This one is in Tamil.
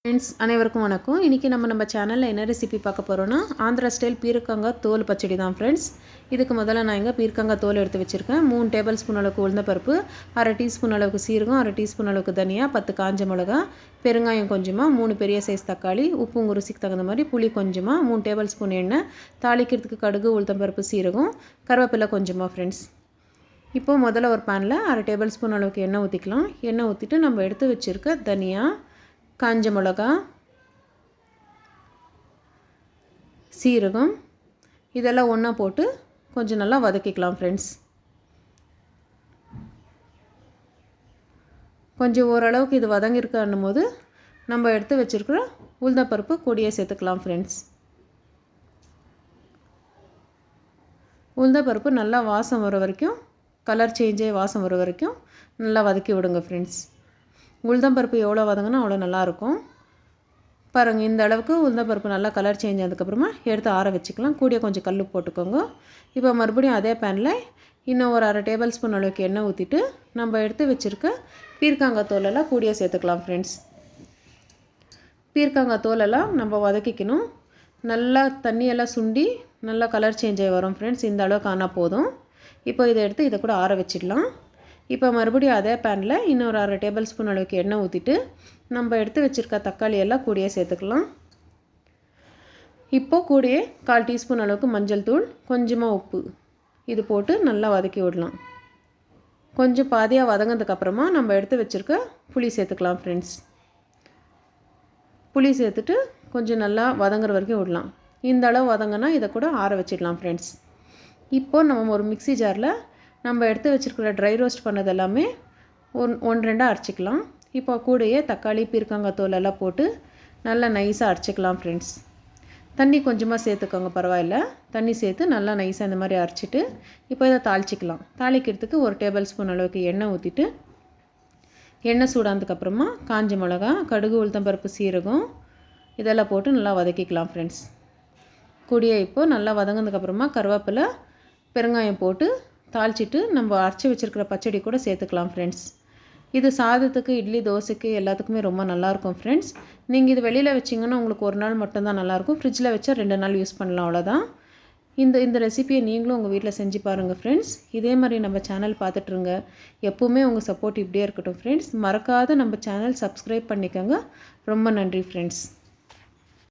ஃப்ரெண்ட்ஸ் அனைவருக்கும் வணக்கம். இன்றைக்கி நம்ம சேனலில் என்ன ரெசிபி பார்க்க போகிறோன்னா ஆந்திரா ஸ்டைல் பீர்க்கங்காய் தோல் பச்சடி தான் ஃப்ரெண்ட்ஸ். இதுக்கு முதல்ல நான் இங்கே பீர்க்கங்காய் தோல் எடுத்து வச்சுருக்கேன். 3 டேபிள் ஸ்பூன் அளவுக்கு உளுந்தப்பருப்பு, 1/2 டீஸ்பூன் அளவுக்கு சீரகம், 1/2 டீஸ்பூன் அளவுக்கு தனியா, 10 காஞ்ச மிளகா, பெருங்காயம் கொஞ்சமாக, 3 பெரிய சைஸ் தக்காளி, உப்பு உங்கள் ருசிக்கு தகுந்த மாதிரி, புளி கொஞ்சமாக, 3 டேபிள் ஸ்பூன் எண்ணெய், தாளிக்கிறதுக்கு கடுகு, உளுத்தம்பருப்பு, சீரகம், கருவேப்பிலை கொஞ்சமாக ஃப்ரெண்ட்ஸ். இப்போது முதல்ல ஒரு பேனில் 1/2 டேபிள் ஸ்பூன் அளவுக்கு எண்ணெய் ஊற்றிக்கலாம். எண்ணெய் ஊற்றிட்டு நம்ம எடுத்து வச்சுருக்க தனியா, காஞ்ச மிளகா, சீரகம் இதெல்லாம் ஒன்றா போட்டு கொஞ்சம் நல்லா வதக்கிக்கலாம் ஃப்ரெண்ட்ஸ். கொஞ்சம் ஓரளவுக்கு இது வதங்கியிருக்கான்னும் போது நம்ம எடுத்து வச்சுருக்கிற உளுந்தப்பருப்பு கொடியை சேர்த்துக்கலாம் ஃப்ரெண்ட்ஸ். உளுந்தப்பருப்பு நல்லா வாசம் வர வரைக்கும், கலர் சேஞ்சே வாசம் வர வரைக்கும் நல்லா வதக்கி விடுங்க ஃப்ரெண்ட்ஸ். உளுந்தம்பருப்பு எவ்வளோ வதங்கினா அவ்வளோ நல்லாயிருக்கும். பாருங்கள், இந்த அளவுக்கு உளுந்தம்பருப்பு நல்லா கலர் சேஞ்ச் ஆனதுக்கப்புறமா எடுத்து ஆற வச்சுக்கலாம். கூடிய கொஞ்சம் கல் போட்டுக்கோங்க. இப்போ மறுபடியும் அதே பேனில் இன்னும் ஒரு 1/2 டேபிள் ஸ்பூன் அளவுக்கு எண்ணெய் ஊற்றிட்டு நம்ம எடுத்து வச்சுருக்க பீர்க்கங்காய் தோலெல்லாம் கூடிய சேர்த்துக்கலாம் ஃப்ரெண்ட்ஸ். பீர்க்கங்காய் தோலெல்லாம் நம்ம வதக்கிக்கணும். நல்லா தண்ணியெல்லாம் சுண்டி நல்லா கலர் சேஞ்ச் ஆகி வரும் ஃப்ரெண்ட்ஸ். இந்த அளவுக்கு ஆனால் போதும். இப்போ இதை எடுத்து இதை கூட ஆற வச்சிடலாம். இப்போ மறுபடியும் அதே பேனில் இன்னொரு 1/2 டேபிள் ஸ்பூன் அளவுக்கு எண்ணெய் ஊற்றிட்டு நம்ம எடுத்து வச்சுருக்க தக்காளி எல்லாம் கூடியே சேர்த்துக்கலாம். இப்போது கூடியே 1/4 டீஸ்பூன் அளவுக்கு மஞ்சள் தூள், கொஞ்சமாக உப்பு இது போட்டு நல்லா வதக்கி விடலாம். கொஞ்சம் பாதியாக வதங்கினதுக்கப்புறமா நம்ம எடுத்து வச்சுருக்க புளி சேர்த்துக்கலாம் ஃப்ரெண்ட்ஸ். புளி சேர்த்துட்டு கொஞ்சம் நல்லா வதங்குற வரைக்கும் விடலாம். இந்த அளவு வதங்கினா இதை கூட ஆற வச்சிடலாம் ஃப்ரெண்ட்ஸ். இப்போது நம்ம ஒரு மிக்ஸி ஜாரில் நம்ம எடுத்து வச்சுருக்கிற ட்ரை ரோஸ்ட் பண்ணது எல்லாமே 1-2 அரைச்சிக்கலாம். இப்போ கூடயே தக்காளி, பீர்க்கங்காய் தோல் எல்லாம் போட்டு நல்லா நைஸாக அரைச்சிக்கலாம் ஃப்ரெண்ட்ஸ். தண்ணி கொஞ்சமாக சேர்த்துக்கோங்க, பரவாயில்ல. தண்ணி சேர்த்து நல்லா நைஸாக இந்த மாதிரி அரைச்சிட்டு இப்போ இதை தாளிச்சிக்கலாம். தாளிக்கிறதுக்கு 1 டேபிள் ஸ்பூன் அளவுக்கு எண்ணெய் ஊற்றிட்டு எண்ணெய் சூடானதுக்கப்புறமா காஞ்ச மிளகா, கடுகு, உளுத்தம்பருப்பு, சீரகம் இதெல்லாம் போட்டு நல்லா வதக்கிக்கலாம் ஃப்ரெண்ட்ஸ். கூடிய இப்போது நல்லா வதங்கினதுக்கப்புறமா கருவேப்பிலை, பெருங்காயம் போட்டு தாளிச்சிட்டு நம்ம அரைச்சி வச்சுருக்கிற பச்சடி கூட சேர்த்துக்கலாம் ஃப்ரெண்ட்ஸ். இது சாதத்துக்கு, இட்லி, தோசைக்கு எல்லாத்துக்குமே ரொம்ப நல்லாயிருக்கும் ஃப்ரெண்ட்ஸ். நீங்கள் இது வெளியில் வச்சிங்கன்னா உங்களுக்கு ஒரு நாள் மட்டும்தான் நல்லாயிருக்கும். ஃப்ரிட்ஜில் வச்சா 2 நாள் யூஸ் பண்ணலாம், அவ்வளோதான். இந்த ரெசிபியை நீங்களும் உங்கள் வீட்டில் செஞ்சு பாருங்கள் ஃப்ரெண்ட்ஸ். இதே மாதிரி நம்ம சேனல் பார்த்துட்ருங்க. எப்போவுமே உங்கள் சப்போர்ட் இப்படியே இருக்கட்டும் ஃப்ரெண்ட்ஸ். மறக்காத நம்ம சேனல் சப்ஸ்கிரைப் பண்ணிக்கோங்க. ரொம்ப நன்றி ஃப்ரெண்ட்ஸ்.